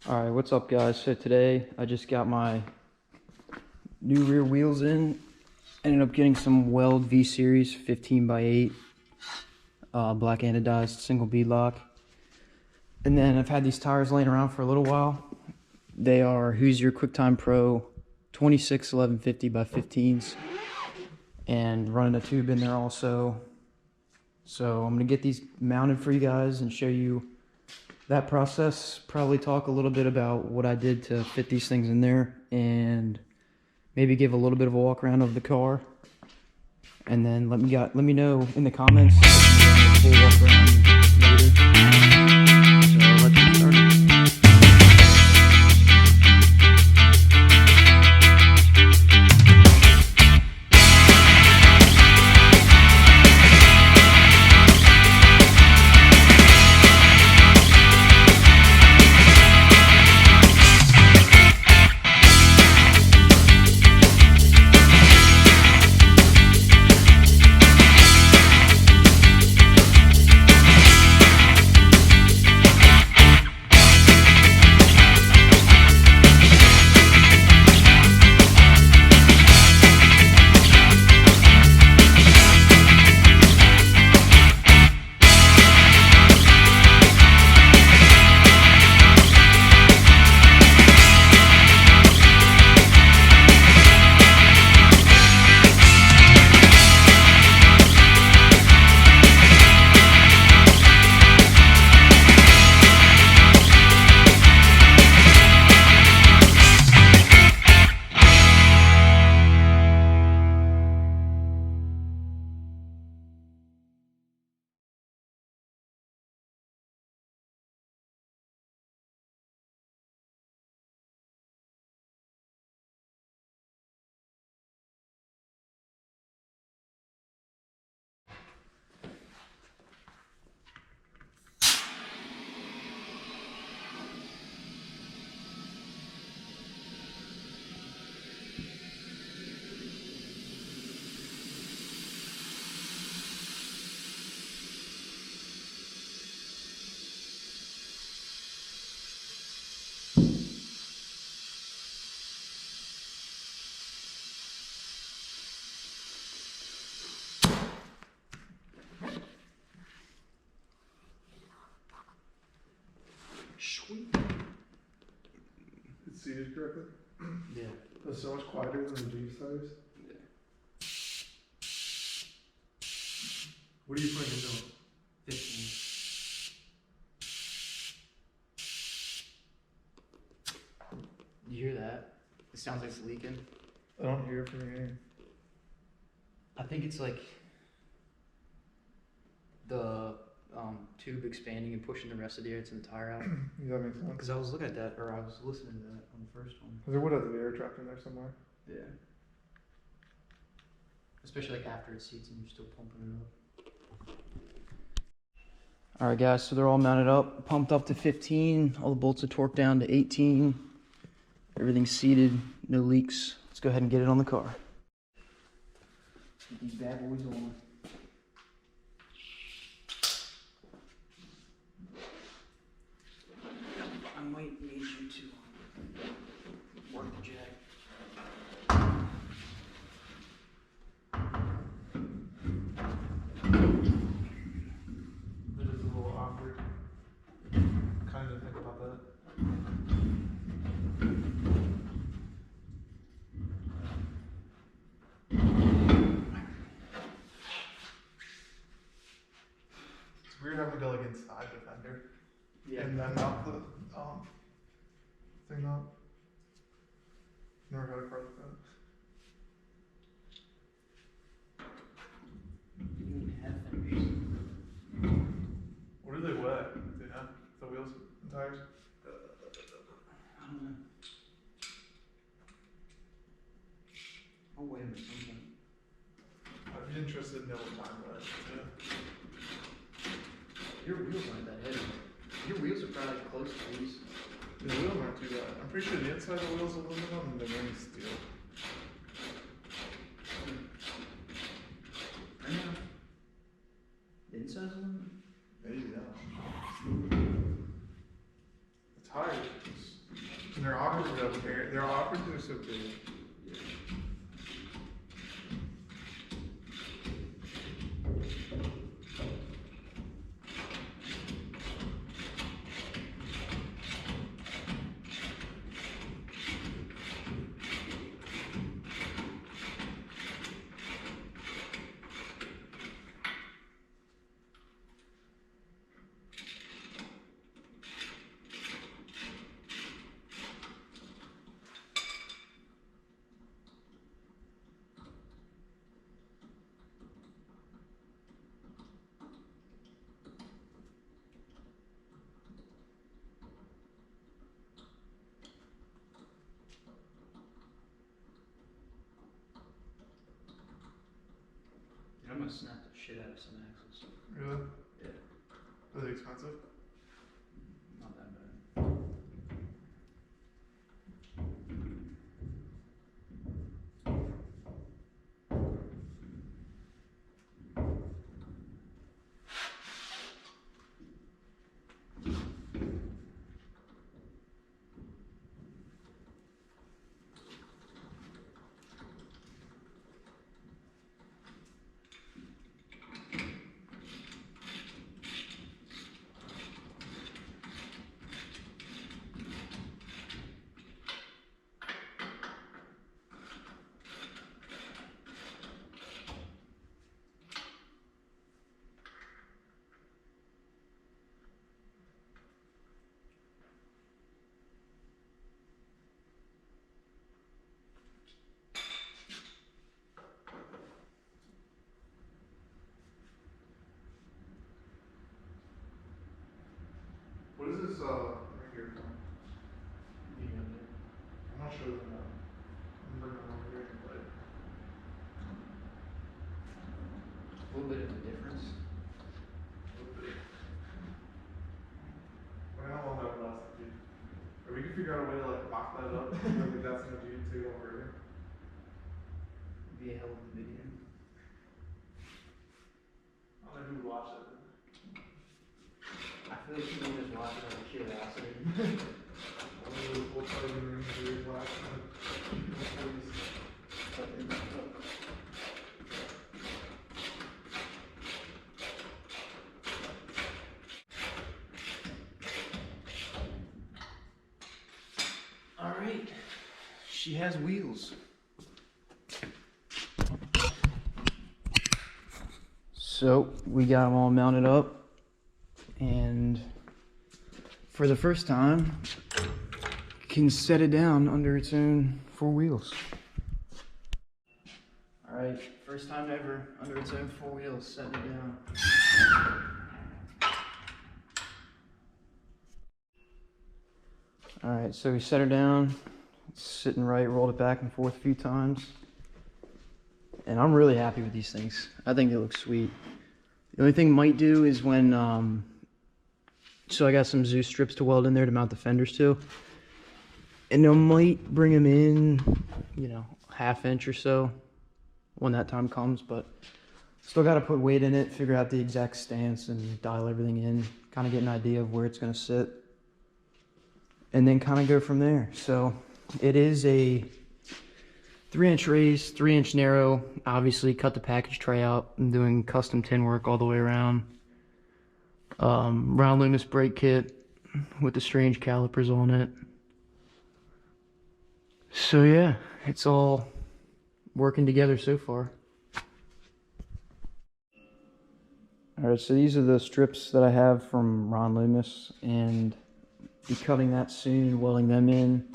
Alright, what's up guys? So today I just got my new rear wheels in. Ended up getting some Weld V-Series 15x8 black anodized single beadlock. And then I've had these tires laying around for a little while. They are Hoosier QuickTime Pro 26 1150 by 15s and running a tube in there also. So I'm gonna get these mounted for you guys and show you that process. Probably talk a little bit about what I did to fit these things in there and maybe give a little bit of a walk around of the car. And then let me know in the comments if you want a full walk around later. So let's get started. Sweet. It's seated correctly? Yeah. That's so much quieter than the Jeep tires. Yeah. What are you putting into it? 15. You hear that? It sounds like it's leaking. I don't hear it from your game. I think it's like the tube expanding and pushing the rest of the air to the tire out. Does that make sense? Because I was looking at that, or I was listening to that on the first one. Because there would have to be air trapped in there somewhere. Yeah. Especially like after it seats and you're still pumping it up. Alright guys, so they're all mounted up, pumped up to 15, all the bolts are torqued down to 18. Everything's seated, no leaks. Let's go ahead and get it on the car. Get these bad boys on. I might need you to work the jack. It is a little awkward. Kind of think about that. It's weird having to go like inside the fender. Yeah. And then mount the thing up. Never got a car like that. You don't have fenders. What do they weigh? Do you know? The wheels and tires? I don't know. I'll weigh them at some point. I'd be interested in knowing what time that is too. Your wheels aren't that heavy. Your wheels are probably close to these. The wheels aren't too bad. I'm pretty sure the inside of the wheels are aluminum and the ring's steel. I know. The inside's aluminum? Maybe, yeah. The tires And their operates are up there. Their operates are so big. I'm gonna snap the shit out of some axles. Really? Yeah. Are they expensive? Not that bad. What is this right here from? I'm not sure the I'm bringing them over here, but A little bit of a difference. I mean, how long that would last to be. Or we can figure out a way to like lock that up. Like that's gonna do to go over here. Be a hell of a video. I don't know who would watch it. I feel like people just watch it out of curiosity. We'll try to bring the very black Alright, she has wheels. So we got them all mounted up, and for the first time, can set it down under its own four wheels. Alright, first time ever under its own four wheels, setting it down. Alright, so we set her down, it's sitting right, rolled it back and forth a few times. And I'm really happy with these things. I think they look sweet. The only thing might do is when, so I got some Zeus strips to weld in there to mount the fenders to. And I might bring them in, you know, ½ inch or so when that time comes. But still got to put weight in it, figure out the exact stance and dial everything in. Kind of get an idea of where it's going to sit. And then kind of go from there. So it is a 3-inch raise, 3-inch narrow. Obviously cut the package tray out. I'm doing custom tin work all the way around. Round Loomis brake kit with the strange calipers on it. So yeah, it's all working together so far. Alright, so these are the strips that I have from Ron Loomis, and be cutting that soon, welding them in,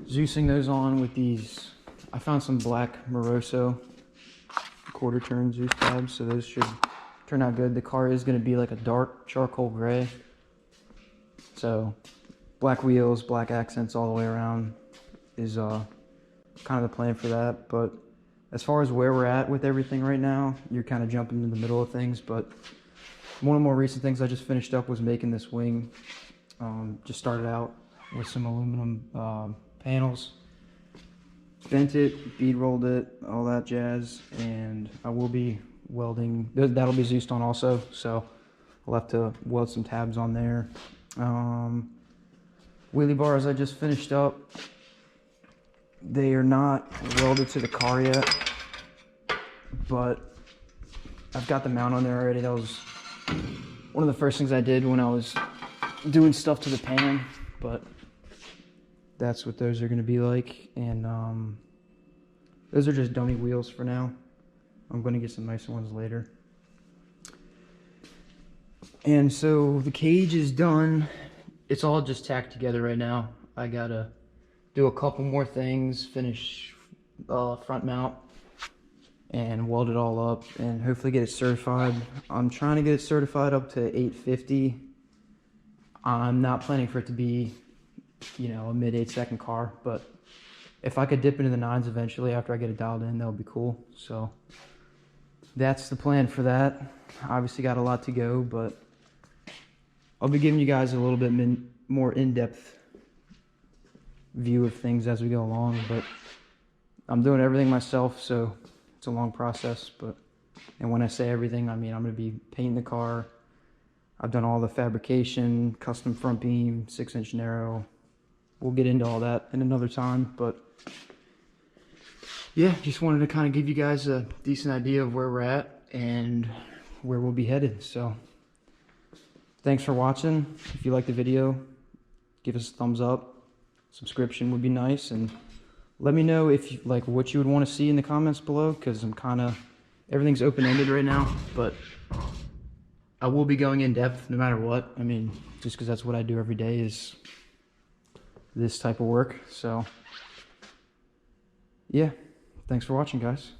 Zeusing those on with these. I found some black Moroso quarter turn Zeus tabs, so those should turn out good. The car is going to be like a dark charcoal gray, so black wheels, black accents all the way around is kind of the plan for that. But as far as where we're at with everything right now, you're kind of jumping in the middle of things. But one of the more recent things I just finished up was making this wing. Just started out with some aluminum panels, bent it, bead rolled it, all that jazz, and I will be welding. That'll be Zeused on also, so I'll have to weld some tabs on there. wheelie bars I just finished up. They are not welded to the car yet, but I've got the mount on there already. That was one of the first things I did when I was doing stuff to the pan, but that's what those are going to be like. And those are just dummy wheels for now. I'm going to get some nicer ones later. And so the cage is done. It's all just tacked together right now. I gotta do a couple more things, finish front mount, and weld it all up, and hopefully get it certified. I'm trying to get it certified up to 850. I'm not planning for it to be, you know, a mid 8-second car, but if I could dip into the 9s eventually after I get it dialed in, that would be cool. So that's the plan for that. Obviously got a lot to go, but I'll be giving you guys a little bit more in-depth view of things as we go along, but I'm doing everything myself, so it's a long process. But, and when I say everything, I mean I'm going to be painting the car. I've done all the fabrication, custom front beam, 6-inch narrow. We'll get into all that in another time, but yeah, just wanted to kind of give you guys a decent idea of where we're at and where we'll be headed. So thanks for watching. If you like the video, give us a thumbs up. Subscription would be nice, and let me know if you like what you would want to see in the comments below, because I'm kind of, everything's open-ended right now, but I will be going in depth no matter what. I mean, just because that's what I do every day is this type of work. So yeah, thanks for watching, guys.